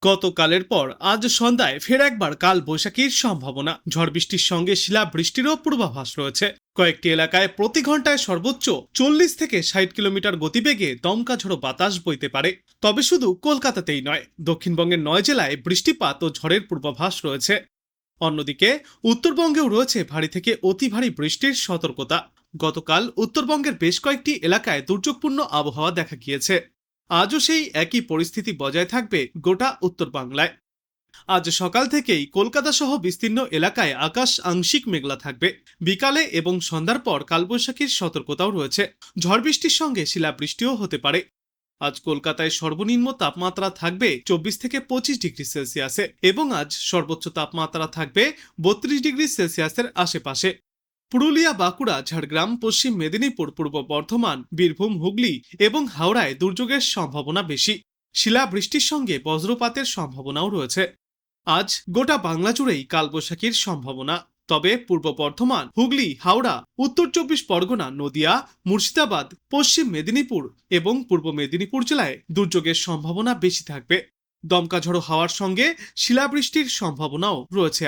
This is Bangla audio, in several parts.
গতকালের পর আজ সন্ধ্যায় ফের একবার কাল বৈশাখীর সম্ভাবনা। ঝড় বৃষ্টির সঙ্গে শিলা বৃষ্টিরও পূর্বাভাস রয়েছে। কয়েকটি এলাকায় প্রতি ঘন্টায় সর্বোচ্চ 40 থেকে 60 কিলোমিটার গতিবেগে দমকা ঝড়ো বাতাস বইতে পারে। তবে শুধু কলকাতাতেই নয়, দক্ষিণবঙ্গের 9 জেলায় বৃষ্টিপাত ও ঝড়ের পূর্বাভাস রয়েছে। অন্যদিকে উত্তরবঙ্গেও রয়েছে ভারী থেকে অতি ভারী বৃষ্টির সতর্কতা। গতকাল উত্তরবঙ্গের বেশ কয়েকটি এলাকায় দুর্যোগপূর্ণ আবহাওয়া দেখা গিয়েছে। আজও সেই একই পরিস্থিতি বজায় থাকবে গোটা উত্তর বাংলায়। আজ সকাল থেকেই কলকাতা সহ বিস্তীর্ণ এলাকায় আকাশ আংশিক মেঘলা থাকবে। বিকালে এবং সন্ধ্যার পর কালবৈশাখীর সতর্কতাও রয়েছে। ঝড় বৃষ্টির সঙ্গে শিলাবৃষ্টিও হতে পারে। আজ কলকাতায় সর্বনিম্ন তাপমাত্রা থাকবে 24 থেকে 25 ডিগ্রি সেলসিয়াসে এবং আজ সর্বোচ্চ তাপমাত্রা থাকবে 32 ডিগ্রি সেলসিয়াসের আশেপাশে। পুরুলিয়া, বাঁকুড়া, ঝাড়গ্রাম, পশ্চিম মেদিনীপুর, পূর্ব বর্ধমান, বীরভূম, হুগলি এবং হাওড়ায় দুর্যোগের সম্ভাবনা বেশি। শিলাবৃষ্টির সঙ্গে বজ্রপাতের সম্ভাবনাও রয়েছে। আজ গোটা বাংলা জুড়েই কালবৈশাখীর সম্ভাবনা। তবে পূর্ব বর্ধমান, হুগলি, হাওড়া, উত্তর 24 পরগনা, নদিয়া, মুর্শিদাবাদ, পশ্চিম মেদিনীপুর এবং পূর্ব মেদিনীপুর জেলায় দুর্যোগের সম্ভাবনা বেশি থাকবে। দমকা ঝড়ো হাওয়ার সঙ্গে শিলাবৃষ্টির সম্ভাবনাও রয়েছে।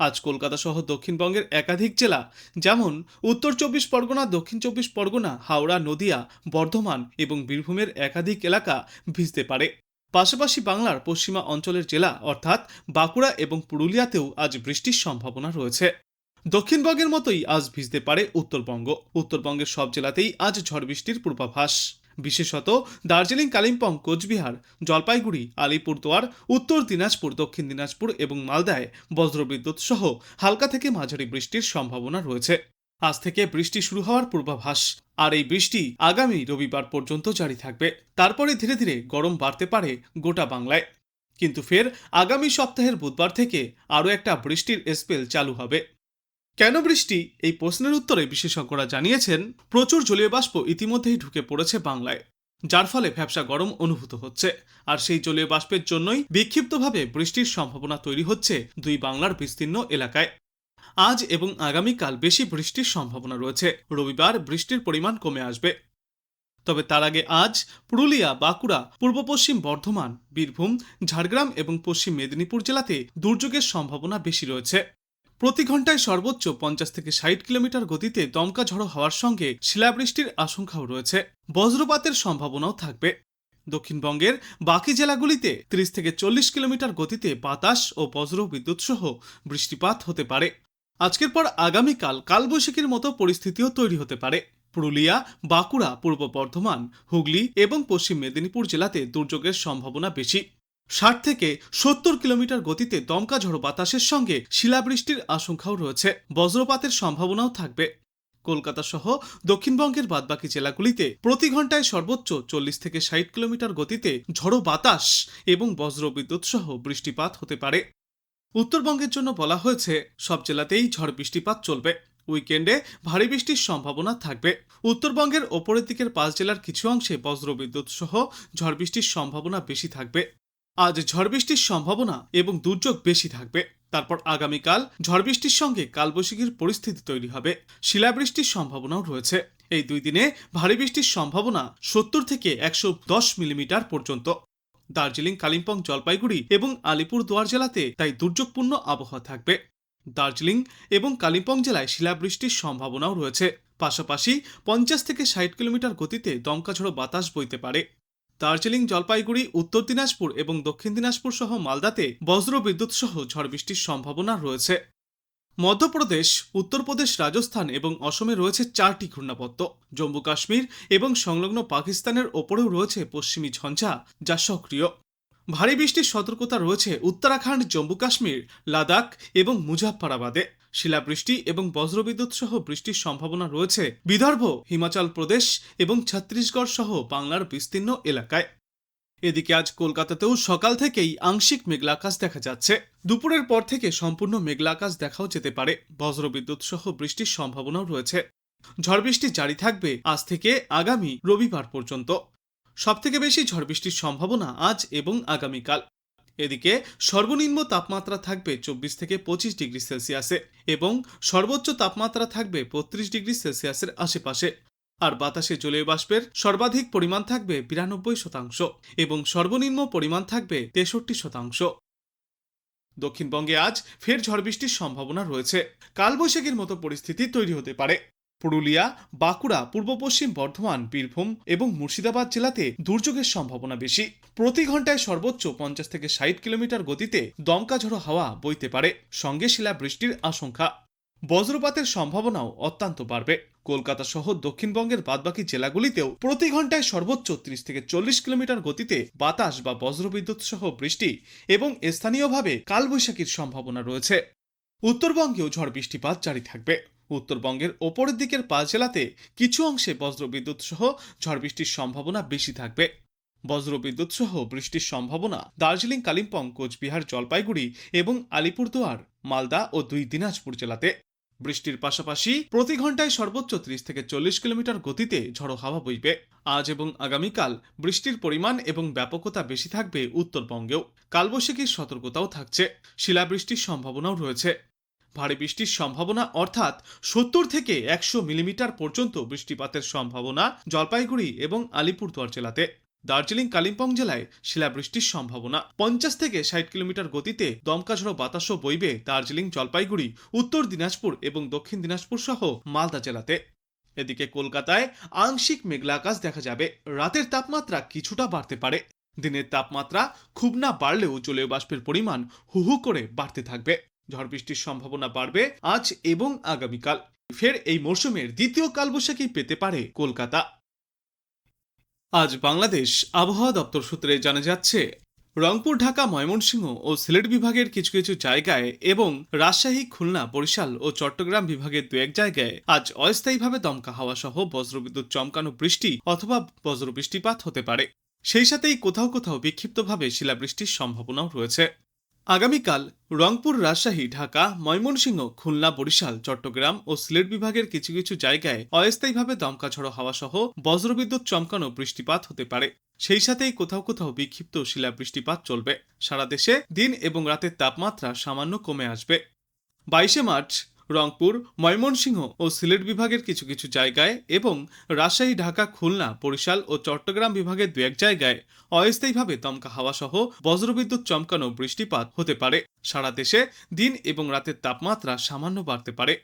আজ কলকাতা সহ দক্ষিণবঙ্গের একাধিক জেলা যেমন উত্তর 24 পরগনা, দক্ষিণ 24 পরগনা, হাওড়া, নদিয়া, বর্ধমান এবং বীরভূমের একাধিক এলাকা ভিজতে পারে। পাশাপাশি বাংলার পশ্চিমা অঞ্চলের জেলা অর্থাৎ বাঁকুড়া এবং পুরুলিয়াতেও আজ বৃষ্টির সম্ভাবনা রয়েছে। দক্ষিণবঙ্গের মতোই আজ ভিজতে পারে উত্তরবঙ্গ। উত্তরবঙ্গের সব জেলাতেই আজ ঝড় বৃষ্টির পূর্বাভাস। বিশেষত দার্জিলিং, কালিম্পং, কোচবিহার, জলপাইগুড়ি, আলিপুরদুয়ার, উত্তর দিনাজপুর, দক্ষিণ দিনাজপুর এবং মালদায় বজ্রবিদ্যুৎ সহ হালকা থেকে মাঝারি বৃষ্টির সম্ভাবনা রয়েছে। আজ থেকে বৃষ্টি শুরু হওয়ার পূর্বাভাস। আর এই বৃষ্টি আগামী রবিবার পর্যন্ত জারি থাকবে। তারপরে ধীরে ধীরে গরম বাড়তে পারে গোটা বাংলায়। কিন্তু ফের আগামী সপ্তাহের বুধবার থেকে আরও একটা বৃষ্টির স্পেল চালু হবে। কেন বৃষ্টি, এই প্রশ্নের উত্তরে বিশেষজ্ঞরা জানিয়েছেন, প্রচুর জলীয় বাষ্প ইতিমধ্যেই ঢুকে পড়েছে বাংলায়, যার ফলে ভ্যাপসা গরম অনুভূত হচ্ছে। আর সেই জলীয় বাষ্পের জন্যই বিক্ষিপ্তভাবে বৃষ্টির সম্ভাবনা তৈরি হচ্ছে দুই বাংলার বিস্তীর্ণ এলাকায়। আজ এবং আগামীকাল বেশি বৃষ্টির সম্ভাবনা রয়েছে। রবিবার বৃষ্টির পরিমাণ কমে আসবে। তবে তার আগে আজ পুরুলিয়া, বাঁকুড়া, পূর্ব পশ্চিম বর্ধমান, বীরভূম, ঝাড়গ্রাম এবং পশ্চিম মেদিনীপুর জেলাতে দুর্যোগের সম্ভাবনা বেশি রয়েছে। প্রতি ঘন্টায় সর্বোচ্চ 50 থেকে 60 কিলোমিটার গতিতে দমকা ঝড়ো হওয়ার সঙ্গে শিলাবৃষ্টির আশঙ্কাও রয়েছে। বজ্রপাতের সম্ভাবনাও থাকবে। দক্ষিণবঙ্গের বাকি জেলাগুলিতে 30 থেকে 40 কিলোমিটার গতিতে বাতাস ও বজ্র বিদ্যুৎ সহ বৃষ্টিপাত হতে পারে। আজকের পর আগামীকাল কালবৈশাখীর মতো পরিস্থিতিও তৈরি হতে পারে। পুরুলিয়া, বাঁকুড়া, পূর্ব বর্ধমান, হুগলি এবং পশ্চিম মেদিনীপুর জেলাতে দুর্যোগের সম্ভাবনা বেশি। 60 থেকে 70 কিলোমিটার গতিতে দমকা ঝড়ো বাতাসের সঙ্গে শিলাবৃষ্টির আশঙ্কাও রয়েছে। বজ্রপাতের সম্ভাবনাও থাকবে। কলকাতা সহ দক্ষিণবঙ্গের বাদবাকি জেলাগুলিতে প্রতি ঘন্টায় সর্বোচ্চ 40 থেকে 60 কিলোমিটার গতিতে ঝড়ো বাতাস এবং বজ্রবিদ্যুৎ সহ বৃষ্টিপাত হতে পারে। উত্তরবঙ্গের জন্য বলা হয়েছে, সব জেলাতেই ঝড় বৃষ্টিপাত চলবে। উইকেন্ডে ভারী বৃষ্টির সম্ভাবনা থাকবে। উত্তরবঙ্গের ওপরের দিকের 5 জেলার কিছু অংশে বজ্রবিদ্যুৎ সহ ঝড় বৃষ্টির সম্ভাবনা বেশি থাকবে। আজ ঝড় বৃষ্টির সম্ভাবনা এবং দুর্যোগ বেশি থাকবে। তারপর আগামীকাল ঝড় বৃষ্টির সঙ্গে কালবৈশাখীর পরিস্থিতি তৈরি হবে। শিলাবৃষ্টির সম্ভাবনাও রয়েছে। এই 2 দিনে ভারী বৃষ্টির সম্ভাবনা 70 থেকে 110 মিলিমিটার পর্যন্ত। দার্জিলিং, কালিম্পং, জলপাইগুড়ি এবং আলিপুরদুয়ার জেলাতে তাই দুর্যোগপূর্ণ আবহাওয়া থাকবে। দার্জিলিং এবং কালিম্পং জেলায় শিলাবৃষ্টির সম্ভাবনাও রয়েছে। পাশাপাশি 50 থেকে 60 কিলোমিটার গতিতে দমকা ঝড়ো বাতাস বইতে পারে। দার্জিলিং, জলপাইগুড়ি, উত্তর দিনাজপুর এবং দক্ষিণ দিনাজপুর সহ মালদাতে বজ্র বিদ্যুৎ সহ ঝড় বৃষ্টির সম্ভাবনা রয়েছে। মধ্যপ্রদেশ, উত্তরপ্রদেশ, রাজস্থান এবং অসমে রয়েছে 4টি ঘূর্ণাবর্ত। জম্মু কাশ্মীর এবং সংলগ্ন পাকিস্তানের ওপরেও রয়েছে পশ্চিমী ঝঞ্ঝা, যা সক্রিয়। ভারী বৃষ্টির সতর্কতা রয়েছে উত্তরাখণ্ড, জম্মু কাশ্মীর, লাদাখ এবং মুজাফফরাবাদে। শিলাবৃষ্টি এবং বজ্রবিদ্যুৎ সহ বৃষ্টির সম্ভাবনা রয়েছে বিদর্ভ, হিমাচল প্রদেশ এবং ছত্তিশগড় সহ বাংলার বিস্তীর্ণ এলাকায়। এদিকে আজ কলকাতাতেও সকাল থেকেই আংশিক মেঘলা আকাশ দেখা যাচ্ছে। দুপুরের পর থেকে সম্পূর্ণ মেঘলা আকাশ দেখাও যেতে পারে। বজ্রবিদ্যুৎ সহ বৃষ্টির সম্ভাবনাও রয়েছে। ঝড় বৃষ্টি জারি থাকবে আজ থেকে আগামী রবিবার পর্যন্ত। সবথেকে বেশি ঝড় বৃষ্টির সম্ভাবনা আজ এবং আগামীকাল। এদিকে সর্বনিম্ন তাপমাত্রা থাকবে 24 থেকে 25 ডিগ্রি সেলসিয়াসে এবং সর্বোচ্চ তাপমাত্রা থাকবে 32 ডিগ্রি সেলসিয়াসের আশেপাশে। আর বাতাসে জলীয় বাষ্পের সর্বাধিক পরিমাণ থাকবে 92% এবং সর্বনিম্ন পরিমাণ থাকবে 63%। দক্ষিণবঙ্গে আজ ফের ঝড় বৃষ্টির সম্ভাবনা রয়েছে। কালবৈশাখীর মতো পরিস্থিতি তৈরি হতে পারে। পুরুলিয়া, বাঁকুড়া, পূর্ব পশ্চিম বর্ধমান, বীরভূম এবং মুর্শিদাবাদ জেলাতে দুর্যোগের সম্ভাবনা বেশি। প্রতি ঘন্টায় সর্বোচ্চ 50 থেকে 60 কিলোমিটার গতিতে দমকা ঝোড়ো হাওয়া বইতে পারে, সঙ্গে শিলাবৃষ্টির আশঙ্কা। বজ্রপাতের সম্ভাবনাও অত্যন্ত বাড়বে। কলকাতা সহ দক্ষিণবঙ্গের বাদবাকি জেলাগুলিতেও প্রতি ঘন্টায় সর্বোচ্চ 30 থেকে 40 কিলোমিটার গতিতে বাতাস বা বজ্রবিদ্যুৎ সহ বৃষ্টি এবং স্থানীয়ভাবে কালবৈশাখীর সম্ভাবনা রয়েছে। উত্তরবঙ্গেও ঝড় বৃষ্টিপাত জারি থাকবে। উত্তরবঙ্গের ওপরের দিকের 5 জেলাতে কিছু অংশে বজ্রবিদ্যুৎ সহ ঝড় বৃষ্টির সম্ভাবনা বেশি থাকবে। বজ্রবিদ্যুৎ সহ বৃষ্টির সম্ভাবনা দার্জিলিং, কালিম্পং, কোচবিহার, জলপাইগুড়ি এবং আলিপুরদুয়ার, মালদা ও 2 দিনাজপুর জেলাতে। বৃষ্টির পাশাপাশি প্রতি ঘন্টায় সর্বোচ্চ 30 থেকে 40 কিলোমিটার গতিতে ঝড়ো হাওয়া বইবে। আজ এবং আগামীকাল বৃষ্টির পরিমাণ এবং ব্যাপকতা বেশি থাকবে উত্তরবঙ্গেও। কালবৈশাখীর সতর্কতাও থাকছে। শিলাবৃষ্টির সম্ভাবনাও রয়েছে। ভারী বৃষ্টির সম্ভাবনা অর্থাৎ 70 থেকে 100 মিলিমিটার পর্যন্ত বৃষ্টিপাতের সম্ভাবনা জলপাইগুড়ি এবং আলিপুরদুয়ার জেলাতে। দার্জিলিং, কালিম্পং জেলায় শিলাবৃষ্টির সম্ভাবনা। 50 থেকে 60 কিলোমিটার গতিতে দমকা ঝোড়ো বাতাসও বইবে দার্জিলিং, জলপাইগুড়ি, উত্তর দিনাজপুর এবং দক্ষিণ দিনাজপুর সহ মালদা জেলাতে। এদিকে কলকাতায় আংশিক মেঘলা আকাশ দেখা যাবে। রাতের তাপমাত্রা কিছুটা বাড়তে পারে। দিনের তাপমাত্রা খুব না বাড়লেও জলীয় বাষ্পের পরিমাণ হু হু করে বাড়তে থাকবে। ঝড় বৃষ্টির সম্ভাবনা বাড়বে আজ এবং আগামীকাল। ফের এই মরশুমের দ্বিতীয় কালবৈশাখী পেতে পারে কলকাতা। আজ বাংলাদেশ আবহাওয়া দপ্তর সূত্রে জানা যাচ্ছে, রংপুর, ঢাকা, ময়মনসিংহ ও সিলেট বিভাগের কিছু কিছু জায়গায় এবং রাজশাহী, খুলনা, বরিশাল ও চট্টগ্রাম বিভাগের 2-1 জায়গায় আজ অস্থায়ীভাবে দমকা হাওয়া সহ বজ্রবিদ্যুৎ চমকানো বৃষ্টি অথবা বজ্রবৃষ্টিপাত হতে পারে। সেই সাথেই কোথাও কোথাও বিক্ষিপ্তভাবে শিলাবৃষ্টির সম্ভাবনাও রয়েছে। আগামীকাল রংপুর, রাজশাহী, ঢাকা, ময়মনসিংহ, খুলনা, বরিশাল, চট্টগ্রাম ও সিলেট বিভাগের কিছু কিছু জায়গায় অস্থায়ীভাবে দমকা ঝড়ো হাওয়া সহ বজ্রবিদ্যুৎ চমকানো বৃষ্টিপাত হতে পারে। সেই সাথেই কোথাও কোথাও বিক্ষিপ্ত শিলাবৃষ্টিপাত চলবে। সারা দেশে দিন এবং রাতের তাপমাত্রা সামান্য কমে আসবে। 22 মার্চ রংপুর, ময়মনসিংহ ও সিলেট বিভাগের কিছু কিছু জায়গায় এবং রাজশাহী, ঢাকা, খুলনা, বরিশাল ও চট্টগ্রাম বিভাগের 2-1 জায়গায় অস্থায়ীভাবে দমকা হাওয়া সহ বজ্রবিদ্যুৎ চমকানো বৃষ্টিপাত হতে পারে। সারা দেশে দিন এবং রাতের তাপমাত্রা সামান্য বাড়তে পারে।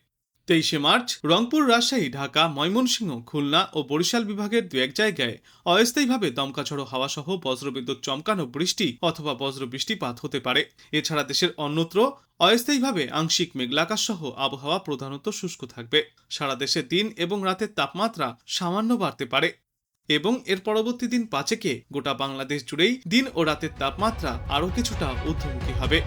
23 মার্চ রংপুর, রাজশাহী, ঢাকা, ময়মনসিংহ, খুলনা ও বরিশাল বিভাগের 2-1 জায়গায় অস্থায়ীভাবে দমকা ঝড়ো হাওয়া সহ বজ্রবিদ্যুৎ চমকানো বৃষ্টি অথবা বজ্রবৃষ্টিপাত হতে পারে। এছাড়া দেশের অন্যত্র অস্থায়ীভাবে আংশিক মেঘলা আকাশ সহ আবহাওয়া প্রধানত শুষ্ক থাকবে। সারা দেশে দিন এবং রাতের তাপমাত্রা সামান্য বাড়তে পারে এবং এর পরবর্তী দিন 5-এ গোটা বাংলাদেশ জুড়েই দিন ও রাতের তাপমাত্রা আরও কিছুটা ঊর্ধ্বমুখী হবে।